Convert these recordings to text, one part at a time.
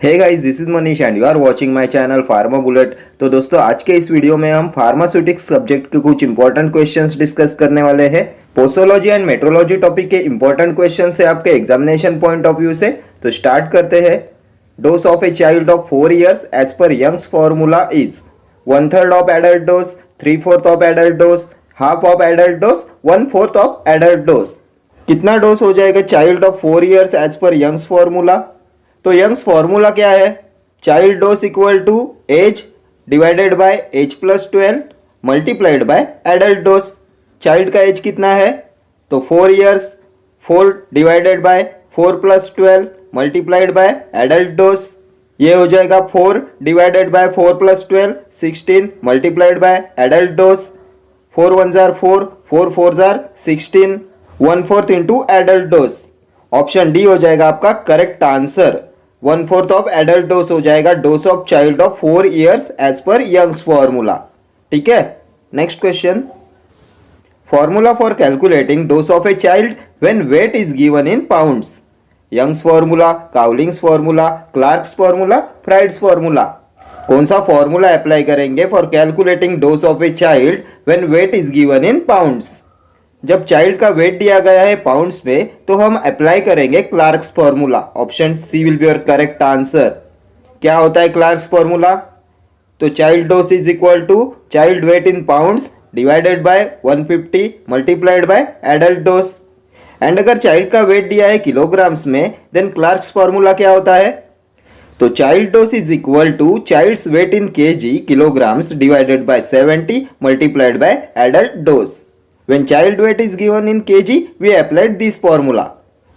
Hey guys, this is Manish and you are watching my channel Pharma Bullet. तो दोस्तों, आज के इस वीडियो में हम फार्मास्यूटिक्स सब्जेक्ट के कुछ इंपॉर्टेंट क्वेश्चंस डिस्कस करने वाले हैं। पोसोलॉजी एंड मेट्रोलॉजी टॉपिक के इंपॉर्टेंट क्वेश्चंस है आपके एग्जामिनेशन पॉइंट ऑफ व्यू से। तो स्टार्ट करते हैं। Dose of a child of 4 years age पर Young's formula is 1/3 of adult dose, 3/4 of adult dose, half of adult dose, 1/4 of adult dose. कितना dose हो जाएगा चाइल्ड ऑफ 4 years एज पर Young's formula? तो Young's formula क्या है? Child dose equal to age divided by age plus 12 multiplied by adult dose. Child का age कितना है? तो 4 years, 4 divided by 4 plus 12 multiplied by adult dose. ये हो जाएगा 4 divided by 4 plus 12 16 multiplied by adult dose. 4 1s are 4, 4 4s are 16, 1/4 into adult dose. Option D हो जाएगा आपका correct answer. 1/4 of adult dose हो जाएगा dose of child of 4 years age पर Young's formula. ठीक है, next question. Formula for calculating dose of a child when weight is given in pounds. Young's formula, Cowling's formula, Clark's formula, Fried's formula. कौन सा formula apply करेंगे for calculating dose of a child when weight is given in pounds? जब child का weight दिया गया है pounds में तो हम अप्लाई करेंगे Clark's formula. Option C will be your correct answer. क्या होता है क्लार्क्स फॉर्मूला? तो child dose is equal to child weight in pounds divided by 150 multiplied by adult dose. And अगर चाइल्ड का वेट दिया है किलोग्राम्स में देन क्लार्क्स फॉर्मूला क्या होता है? तो child dose is equal to child's weight in K G kilograms divided by 70 multiplied by adult dose. When child weight is given in kg, we applied this formula.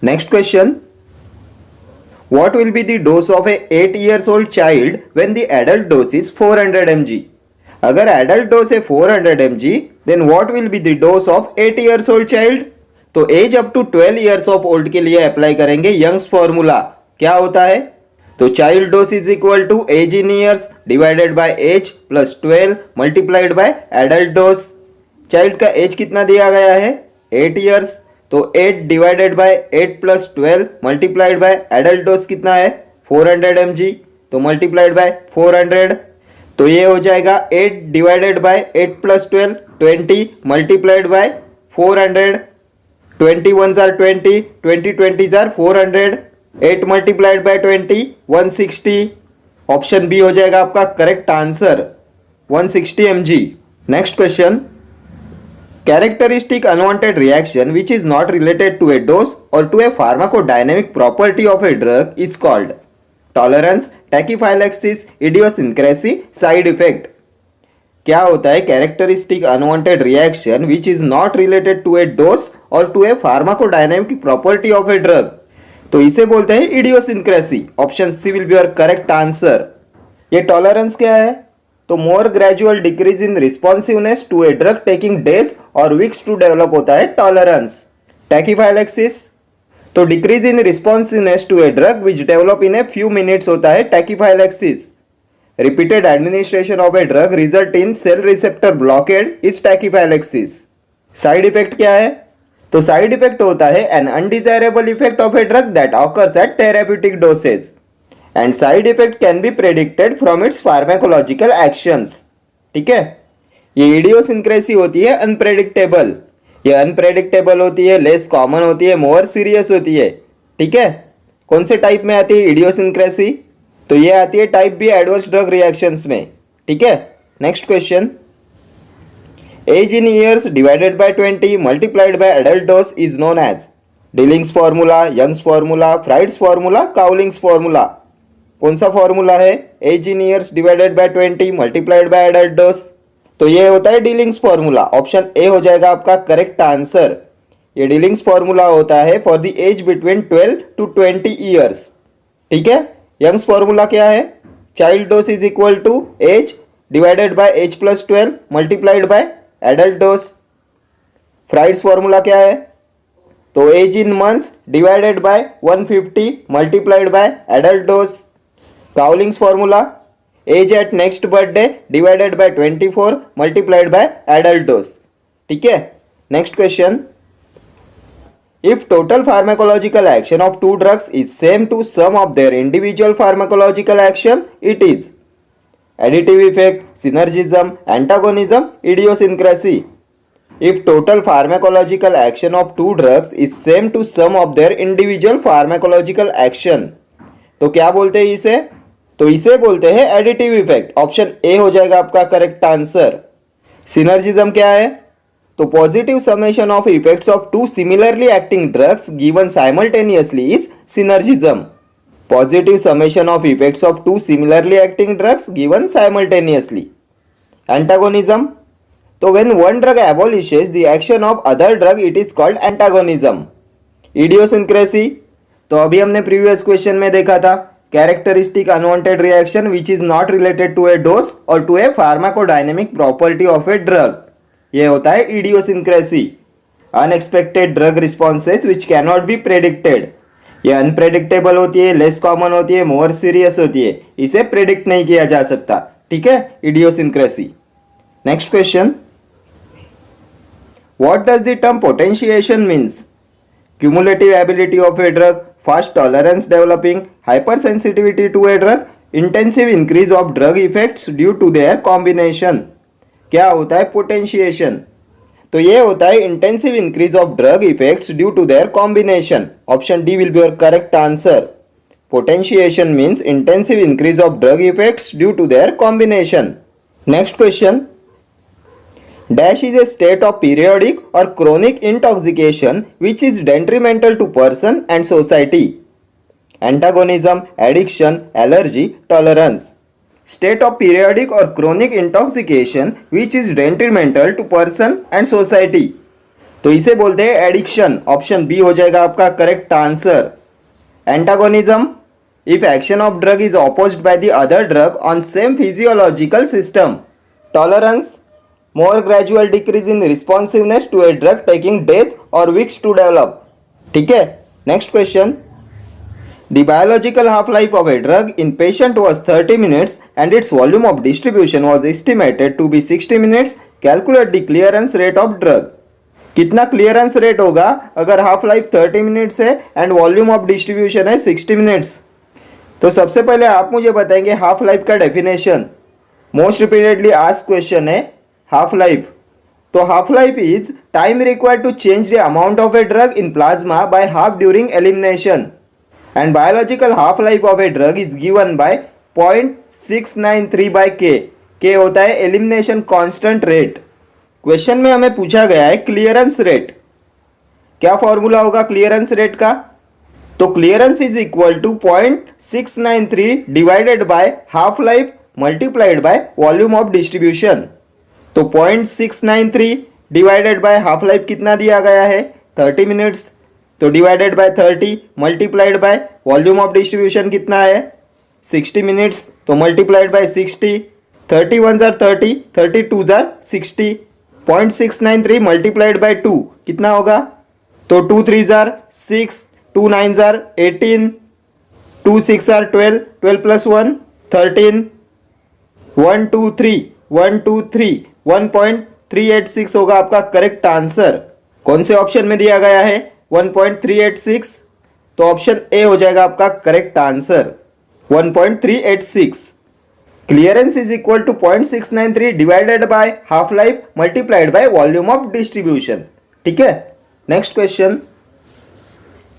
Next question. What will be the dose of a 8 years old child when the adult dose is 400 mg? अगर adult dose है 400 mg, then what will be the dose of 8 years old child? तो age up to 12 years of old के लिए apply करेंगे Young's formula. क्या होता है? तो child dose is equal to age in years divided by age plus 12 multiplied by adult dose. Child का age कितना दिया गया है? 8 years। तो 8 divided by 8 plus 12 multiplied by adult dose कितना है? 400 mg। तो मल्टीप्लाइड बाय 400। तो ये हो जाएगा 8 divided by 8 plus 12 20 multiplied bye 400। 20 1s are 20, 20 20s are 400। 8 multiplied by 20 160। Option B हो जाएगा आपका correct answer 160 mg। Next question. Characteristic unwanted reaction which is not related to a dose or to a pharmacodynamic property of a drug is called tolerance, tachyphylaxis, idiosyncrasy, side effect। क्या होता है characteristic unwanted reaction which is not related to a dose or to a pharmacodynamic property of a drug? तो इसे बोलते हैं idiosyncrasy। Option C will be your correct answer. ये tolerance क्या है? तो more gradual decrease in responsiveness to a drug taking days और weeks to develop होता है टॉलरेंस। टैकीफाइलैक्सिस, तो decrease in responsiveness to a drug which develop in a few minutes होता है tachyphylaxis. Repeated administration of a drug result in cell receptor blockade is tachyphylaxis. Side effect क्या है? तो side effect होता है an undesirable effect of a drug that occurs at therapeutic dosage and side effect can be predicted from its pharmacological actions। ठीक है, ये idiosyncrasy होती है अनप्रेडिक्टेबल। ये अनप्रेडिक्टेबल होती है, लेस कॉमन होती है, मोर सीरियस होती है। ठीक है, कौन से टाइप में आती है इडियोसिंक्रेसी? तो ये आती है type B adverse drug reactions में। ठीक है, next question. Age in years divided by 20 multiplied by adult dose is known as Dilling's formula, Young's formula, Fried's formula, Cowling's formula. कौन सा फॉर्मूला है? Age in years divided by 20 multiplied by adult dose. तो ये होता है Dilling's formula. Option A हो जाएगा आपका करेक्ट आंसर। ये डिलिंग्स फॉर्मूला होता है for the age between 12 to 20 years। ठीक है, यंग्स फॉर्मूला क्या है? Child dose is equal to age divided by age plus 12 multiplied by adult dose. Fried's formula क्या है? तो age in months divided by 150 multiplied by adult dose. Cowling's formula age at next birthday divided by 24 multiplied by adult dose. ठीक है, next question. If total pharmacological action of two drugs is same to sum of their individual pharmacological action, it is additive effect, synergism, antagonism, idiosyncrasy. If total pharmacological action of two drugs is same to sum of their individual pharmacological action, तो क्या बोलते हैं इसे? तो इसे बोलते हैं additive effect. Option A हो जाएगा आपका करेक्ट आंसर। सिनर्जिज्म क्या है? तो positive summation of effects of two similarly acting drugs given simultaneously is synergism. Positive summation of effects of two similarly acting drugs given simultaneously. Antagonism, तो when one drug abolishes the action of other drug it is called antagonism. Idiosyncrasy, तो अभी हमने previous question में देखा था characteristic unwanted reaction which is not related to a dose और to a pharmacodynamic property of a drug, ये होता है idiosyncrasy. Unexpected drug responses which can not be predicted, ये अनप्रेडिक्टेबल होती है, लेस कॉमन होती है, मोर सीरियस होती है, इसे प्रेडिक्ट नहीं किया जा सकता। ठीक है, idiosyncrasy. Next question, what does the term potentiation means? Cumulative ability of a drug, fast tolerance developing, hypersensitivity to a drug, intensive increase of drug effects due to their combination. क्या होता है potentiation? तो ये होता है intensive increase of drug effects due to their combination. Option D will be your correct answer. Potentiation means intensive increase of drug effects due to their combination. Next question, dash is a state of periodic और chronic intoxication which is detrimental to person and society. Antagonism, addiction, allergy, tolerance. State of periodic और chronic intoxication which is detrimental to person and society, तो इसे बोलते हैं addiction. Option B हो जाएगा आपका correct answer. Antagonism, if action of drug is opposed by the other drug on same physiological system. Tolerance, more gradual decrease in responsiveness to a drug taking days or weeks to develop। ठीक है, next question, the biological half life of a drug in patient was 30 minutes and its volume of distribution was estimated to be 60 minutes। calculate the clearance rate of drug। कितना clearance rate होगा अगर half life 30 minutes है and volume of distribution है 60 minutes? तो सबसे पहले आप मुझे बताएंगे हाफ लाइफ का definition. Most repeatedly asked question है हाफ लाइफ। तो half life is time required to change the amount of a drug in plasma by half during elimination and biological half life of a drug is given by 0.693 by K. के होता है elimination constant rate. Question में हमें पूछा गया है clearance rate. क्या formula होगा क्लियरेंस रेट का? तो clearance is equal to 0.693 divided by half life multiplied by volume of distribution. तो 0.693 डिवाइडेड बाय हाफ लाइफ कितना दिया गया है 30 मिनट्स, तो divided by 30 multiplied by volume of distribution कितना है 60 मिनट्स, तो multiplied by 60, 30 1 jar 30, 30 2 jar 60, 0.693 multiplied by 2 कितना होगा? तो 2 3 जार 6, 2 9 जार 18, 2 6 जार 12, 12 प्लस 1 13, 1 2 3 1 2 3 1.386 होगा आपका करेक्ट आंसर। कौन से ऑप्शन में दिया गया है 1.386? तो ऑप्शन ए हो जाएगा आपका correct answer 1.386। Clearance is equal to 0.693 divided by half life multiplied by volume of distribution. ठीक है, next question,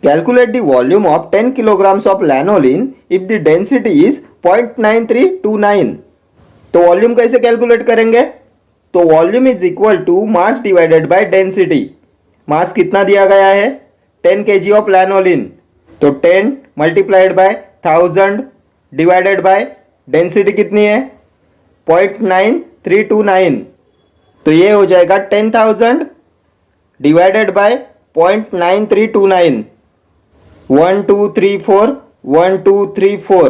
calculate the volume of 10 kilograms of lanolin if the density is 0.9329। तो वॉल्यूम कैसे calculate करेंगे? तो volume is equal to mass divided by density. Mass कितना दिया गया है 10 kg ऑफ लैनोलिन, तो 10 multiplied by 1000 divided by density कितनी है 0.9329, तो ये हो जाएगा 10,000 डिवाइडेड बाय 0.9329। 1 2 3 4 1 2 3 4,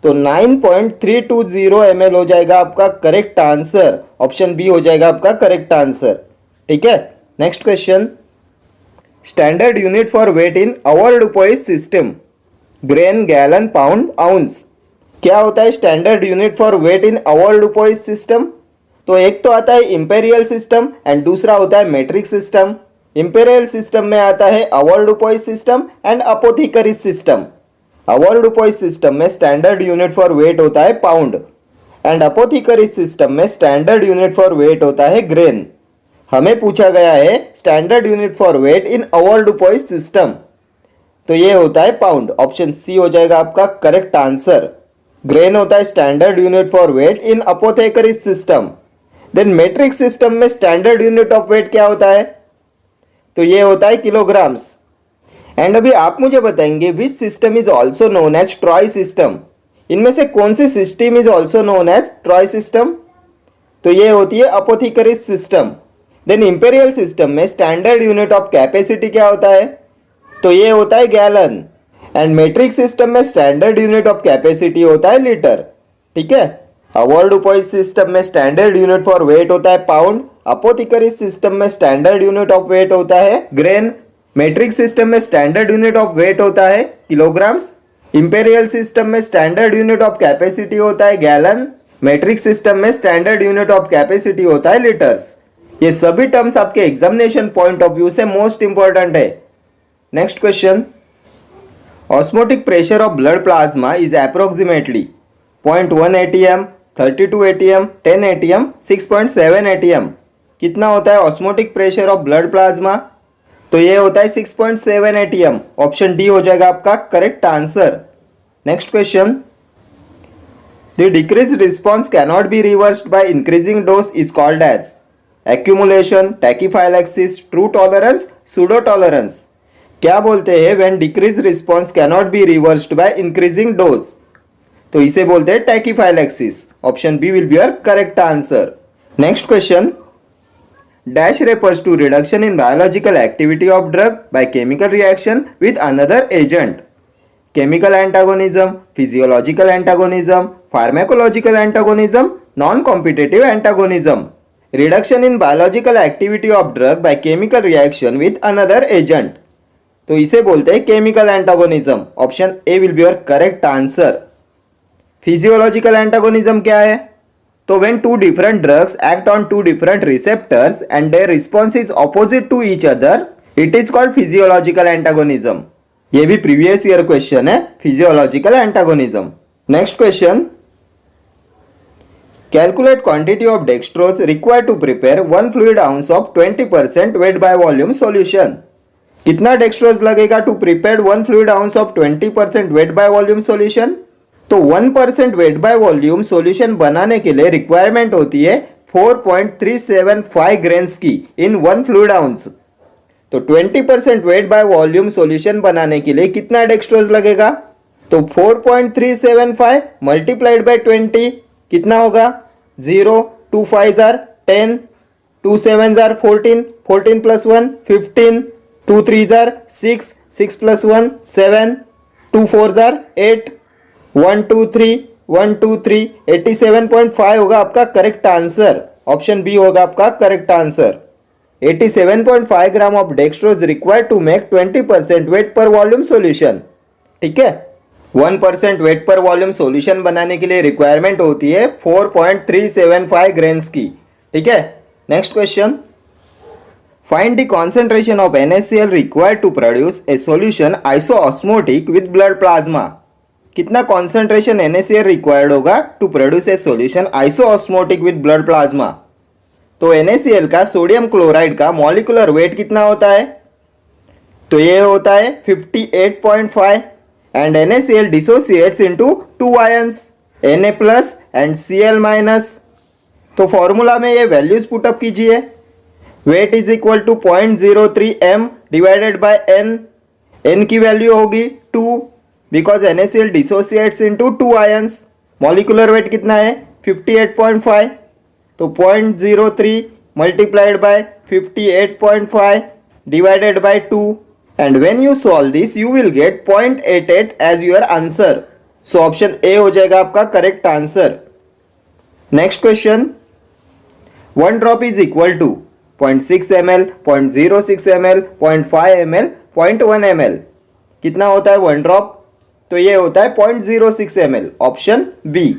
तो 9.320 ml हो जाएगा आपका करेक्ट आंसर। ऑप्शन बी हो जाएगा आपका करेक्ट आंसर। ठीक है, next question, standard unit for weight in avoirdupois system, grain, gallon, pound, ounce. क्या होता है standard unit for weight in avoirdupois system? तो एक तो आता है इंपेरियल सिस्टम एंड दूसरा होता है मेट्रिक सिस्टम। इंपेरियल सिस्टम में आता है avoirdupois system and apothecaries system. Avoirdupois system में स्टैंडर्ड यूनिट फॉर वेट होता है पाउंड एंड अपोथेकेरिस सिस्टम में स्टैंडर्ड यूनिट फॉर वेट होता है ग्रेन। हमें पूछा गया है standard unit for weight in avoirdupois system, तो ये होता है पाउंड। ऑप्शन सी हो जाएगा आपका करेक्ट आंसर। ग्रेन होता है standard unit for weight in apothecaries system. Then metric system में स्टैंडर्ड यूनिट ऑफ वेट क्या होता है, तो ये होता है किलोग्राम्स। एंड अभी आप मुझे बताएंगे which system is also known as troy system. इनमें से कौन सी system is also known as troy system, तो ये होती है apothecaries system. Then imperial system में स्टैंडर्ड यूनिट ऑफ कैपेसिटी क्या होता है, तो ये होता है गैलन। एंड मेट्रिक सिस्टम में स्टैंडर्ड यूनिट ऑफ कैपेसिटी होता है लीटर। ठीक है, अवॉर्ड-डुपोइस सिस्टम में स्टैंडर्ड यूनिट फॉर वेट होता है पाउंड, अपोथेकेरिस सिस्टम में स्टैंडर्ड यूनिट ऑफ वेट होता है ग्रेन, मेट्रिक सिस्टम में स्टैंडर्ड यूनिट ऑफ वेट होता है किलोग्राम्स, इंपेरियल सिस्टम में स्टैंडर्ड यूनिट ऑफ कैपेसिटी होता है गैलन, मेट्रिक सिस्टम में स्टैंडर्ड यूनिट ऑफ कैपेसिटी होता है लीटर्स। ये सभी टर्म्स आपके एग्जामिनेशन पॉइंट ऑफ व्यू से मोस्ट इंपॉर्टेंट है। Next question, osmotic pressure of blood plasma is approximately 0.1 atm, 32 atm, 10 atm, 6.7 atm। कितना होता है osmotic pressure of blood plasma, तो ये होता है 6.7 atm। ऑप्शन डी हो जाएगा आपका correct answer. Next question, the decrease response cannot be reversed by increasing dose is called as accumulation, tachyphylaxis, true tolerance, pseudo tolerance. क्या बोलते हैं when decrease response cannot be reversed by increasing dose, तो इसे बोलते हैं tachyphylaxis. Option B will be your correct answer. Next question, dash refers to reduction in biological activity of drug by chemical reaction with another agent. Chemical antagonism, physiological antagonism, pharmacological antagonism, non competitive antagonism. Reduction in biological activity of drug by chemical reaction with another agent, तो इसे बोलते हैं chemical antagonism. Option A will be your correct answer. Physiological antagonism क्या है, तो when two different drugs act on two different receptors and their response is opposite to each other, it is called physiological antagonism. ये भी previous year question है, physiological antagonism. Next question, calculate quantity of dextrose required to prepare 1 fluid ounce of 20% weight by volume solution. कितना dextrose लगेगा to prepare 1 fluid ounce of 20% weight by volume solution, तो 1% wait by volume solution बनाने के लिए requirement होती है 4.375 grains की इन 1 fluid ounce. तो 20% वेट बाय वॉल्यूम सॉल्यूशन बनाने के लिए कितना डेक्सट्रोज लगेगा, तो 4.375 मल्टीप्लाइड बाय 20 कितना होगा, 0, 2 5 are 10, 2 7 are 14, 14 plus 1 15, 2 3 are 6, 6 plus 1 7, 2 4 are 8, 1 2 3 1 2 3 87.5 होगा आपका करेक्ट आंसर। ऑप्शन बी होगा आपका correct answer. 87.5 gram of dextrose required to make 20% weight per volume solution. ठीक है, 1% वेट पर वॉल्यूम सॉल्यूशन बनाने के लिए रिक्वायरमेंट होती है 4.375 ग्रेन्स की। ठीक है, next question, find the concentration of NaCl required to produce a solution isoosmotic with blood plasma. कितना कॉन्सेंट्रेशन NaCl रिक्वायर्ड होगा to produce a solution isoosmotic with blood plasma, तो NaCl का सोडियम क्लोराइड का molecular weight कितना होता है, तो ये होता है 58.5 and NaCl dissociates into 2 ions Na plus and Cl minus. तो फॉर्मूला में ये वैल्यूज पुटअप कीजिए, weight is equal to 0.03 m divided by n की वैल्यू होगी 2 because NaCl dissociates into 2 ions. Molecular weight कितना है 58.5, तो 0.03 multiplied by 58.5 divided by 2 and when you solve this you will get 0.88 as your answer. So option A हो जाएगा आपका correct answer. Next question, 1 drop is equal to 0.6 ml, 0.06 ml, 0.5 ml, 0.1 ml। कितना होता है 1 drop, तो ये होता है 0.06 ml। Option B.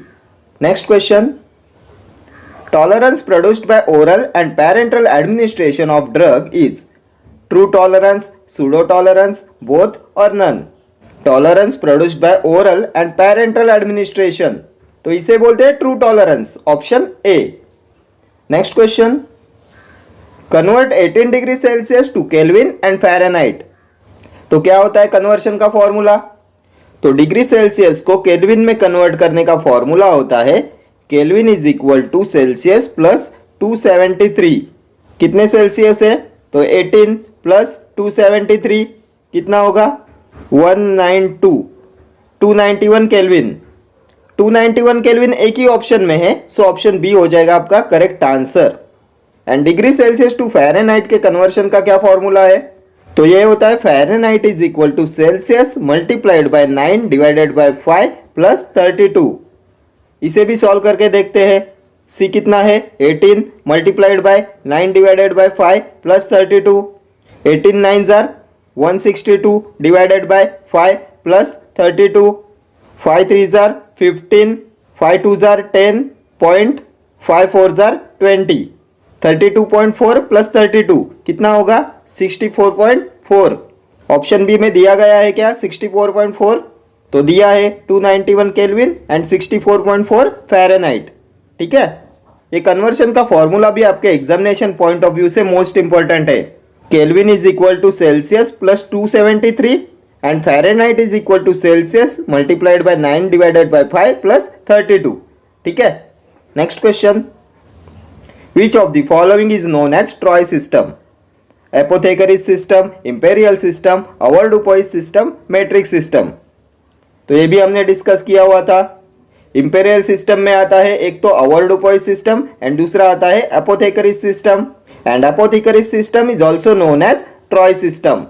Next question, tolerance produced by oral and parenteral administration of drug is true tolerance, pseudo tolerance, both और none. Tolerance produced by oral and parenteral administration, तो इसे बोलते हैं true tolerance, option A. Next question, convert 18 degree Celsius to Kelvin and Fahrenheit. तो क्या होता है conversion का फॉर्मूला? तो डिग्री सेल्सियस को केल्विन में कन्वर्ट करने का फॉर्मूला होता है Kelvin is equal to Celsius plus 273। कितने सेल्सियस है? तो 18 प्लस 273 कितना होगा? 291 केल्विन। 291 केल्विन एक ही ऑप्शन में है, सो ऑप्शन बी हो जाएगा आपका correct answer. And degree Celsius to Fahrenheit के कन्वर्शन का क्या फॉर्मूला है? तो ये होता है Fahrenheit is equal to Celsius multiplied by 9 divided by 5 plus 32। इसे भी सॉल्व करके देखते हैं। सी कितना है? 18 multiplied by 9 divided by 5 plus 32। 18 9 jar 162 divided by 5 plus 32। 5 3 jar 15, 5 2 jar 10, 5 4 jar 20। 32.4 plus 32 कितना होगा? 64.4। ऑप्शन बी में दिया गया है क्या 64.4? तो दिया है 291 केल्विन एंड 64.4 फ़ारेनहाइट। ठीक है, ये कन्वर्शन का फॉर्मूला भी आपके एग्जामिनेशन पॉइंट ऑफ व्यू से मोस्ट इंपॉर्टेंट है। Kelvin is equal to Celsius plus 273 and Fahrenheit is equal to Celsius multiplied by 9 divided by 5 plus 32। ठीक है, next question, Which of the following is known as Troy system? Apothecaries system, imperial system, Aiims system, matrix system। तो ये भी हमने discuss किया हुआ था। Imperial system में आता है एक तो Aiims सिस्टम एंड दूसरा आता है apothecaries system. And apothecaries system is also known as troy system.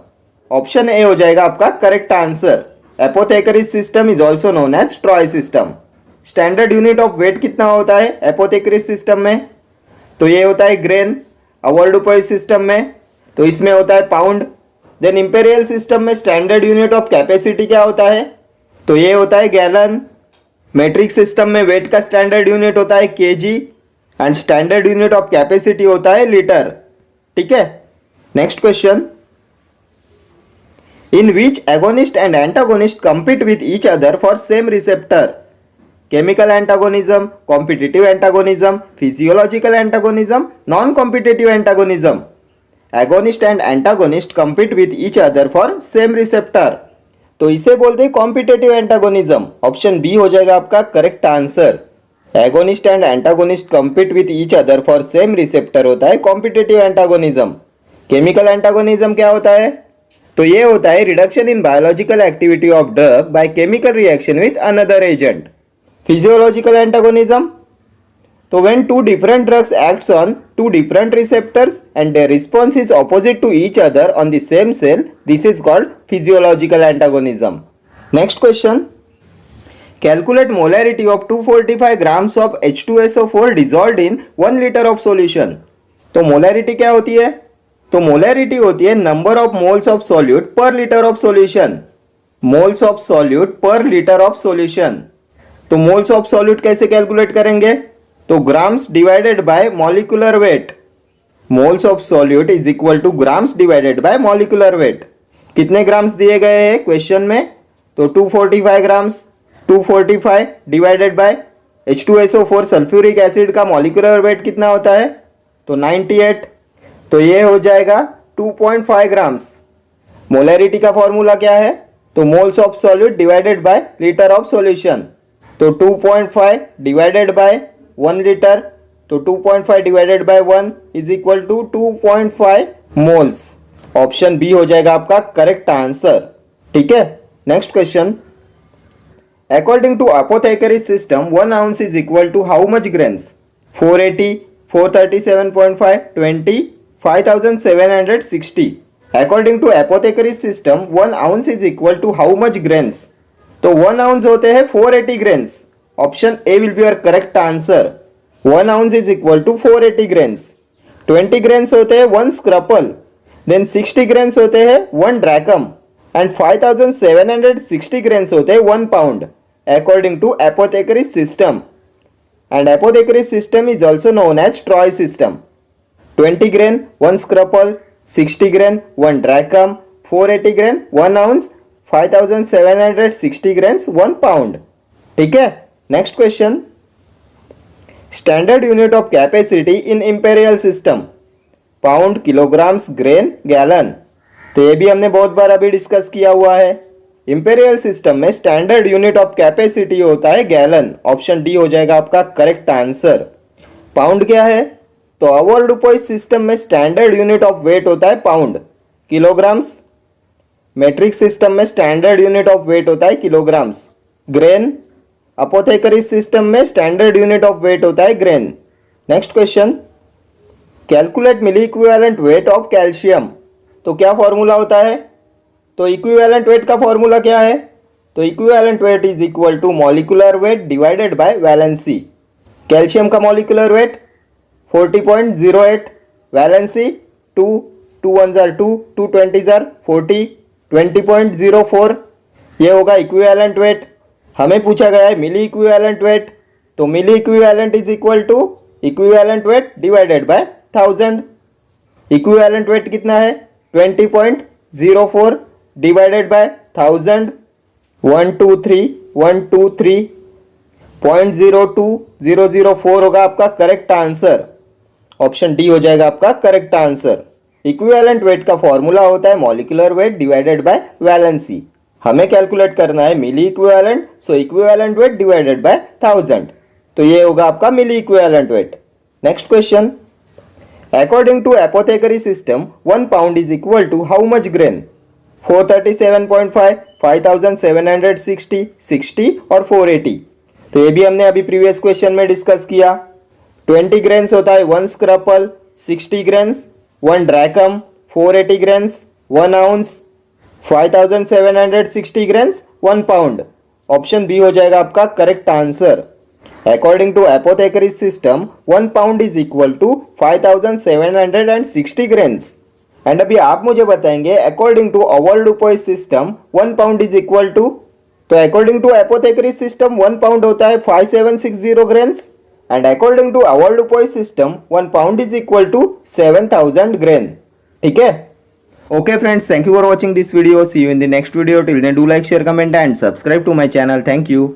Option A हो जाएगा आपका correct answer. Apothecaries system is also known as troy system. Standard unit of weight कितना होता है एपोथेकरीज सिस्टम में? तो ये होता है ग्रेन। Aiims सिस्टम में तो इसमें होता है पाउंड। देन इंपेरियल सिस्टम में स्टैंडर्ड यूनिट ऑफ कैपेसिटी क्या होता है? तो ये होता है गैलन। मैट्रिक्स सिस्टम में वेट का स्टैंडर्ड यूनिट होता है KG and standard unit of capacity होता है लीटर। ठीक है, next question, in which agonist and antagonist compete with each other for same receptor? Chemical antagonism, competitive antagonism, physiological antagonism, non-competitive antagonism। Agonist and antagonist compete with each other for same receptor, तो इसे बोलते हैं competitive antagonism. Option B हो जाएगा आपका correct answer. Agonist and antagonist compete with each other for same receptor होता है competitive antagonism. Chemical antagonism क्या होता है? तो ये होता है reduction in biological activity of drug by chemical reaction with another agent. Physiological antagonism, तो when two different drugs acts on two different receptors and their response is opposite to each other on the same cell, this is called physiological antagonism। Next question, calculate molarity of 245 grams of H2SO4 dissolved in 1 liter of solution। तो molarity क्या होती है? तो molarity होती है number of moles of solute per liter of solution। moles of solute per liter of solution। तो moles of solute कैसे calculate करेंगे? तो grams divided by molecular weight. Moles of solute is equal two grams divided by molecular weight. कितने grams दिए गए हैं question में? तो 245 grams. 245 divided by H2SO4 sulphuric acid का मॉलिक्यूलर वेट कितना होता है? तो 98। तो ये हो जाएगा 2.5 ग्राम्स। मोलैरिटी का फॉर्मूला क्या है? तो moles of solute divided by litre of solution. तो 2.5 डिवाइडेड बाय 1 लीटर, तो 2.5 divided by 1 is equal to 2.5 moles. Option B हो जाएगा आपका करेक्ट आंसर। ठीक है, next question, according to apothecaries system 1 ounce is equal to how much grains? 480, 437.5, 20, 5760। According to apothecaries system 1 ounce is equal to how much grains? तो 1 ounce होते हैं 480 grains. Option A will be your correct answer. 1 ounce is equal to 480 grains. 20 grains होते हैं 1 स्क्रपल, then 60 grains होते हैं 1 ड्रैकम and 5760 grains होते हैं 1 pound according to apothecaries system. And apothecaries system is also known as troy system. 20 grain 1 scruple, 60 grain 1 drachm, 480 grain 1 ounce, 5760 grains 1 pound. ठीक है. Next question, standard unit of capacity in imperial system, pound, kilograms, grain, gallon. तो ये भी हमने बहुत बार अभी discuss किया हुआ है. इंपेरियल सिस्टम में स्टैंडर्ड यूनिट ऑफ कैपेसिटी होता है गैलन. ऑप्शन डी हो जाएगा आपका करेक्ट आंसर. पाउंड क्या है? तो अवोल्डुपोइस सिस्टम में स्टैंडर्ड यूनिट ऑफ वेट होता है पाउंड. किलोग्राम्स, मैट्रिक्स सिस्टम में स्टैंडर्ड यूनिट ऑफ वेट होता है किलोग्राम्स. ग्रेन, अपोथेकरी सिस्टम में स्टैंडर्ड यूनिट ऑफ वेट होता है grain. Next question, calculate milliequivalent weight of calcium. तो क्या फॉर्मूला होता है? तो इक्विवेलेंट वेट का फॉर्मूला क्या है? तो equivalent weight is equal to molecular weight divided by valency. Calcium का molecular weight 40.08, valency 2, 2 1s are 2, 2 20s are 40, 20.04. ये होगा इक्विवेलेंट वेट. हमें पूछा गया है मिली इक्विवेलेंट वेट. तो milliequivalent is equal to equivalent weight divided by 1000. Equivalent weight कितना है? 20.04 डिवाइडेड बाय 1000. 123.02004 होगा आपका करेक्ट आंसर. ऑप्शन डी हो जाएगा आपका करेक्ट आंसर. इक्विवेलेंट वेट का फॉर्मूला होता है molecular weight divided by valency. हमें कैलकुलेट करना है milliequivalent, so equivalent weight divided by 1000. तो ये होगा आपका milliequivalent weight. Next question, according to apothecary system 1 pound is equal to how much grain? 437.5, 5760, 60 और 480. तो ये भी हमने अभी प्रीवियस क्वेश्चन में डिस्कस किया. 20 ग्रेन्स होता है 1 scruple, 60 grains 1 drachm, 480 grains 1 ounce, 5760 grains 1 pound. Option B हो जाएगा आपका correct answer. According to apothecary system 1 pound is equal to 5760 grains. And अभी आप मुझे बताएंगे according to avoirdupois system 1 pound is equal to. तो according to apothecary system 1 pound होता है 5760 grains and according to avoirdupois system 1 pound is equal to 7000 grain. ठीक है. Okay friends, thank you for watching this video. See you in the next video. Till then, do like, share, comment and subscribe to my channel. Thank you.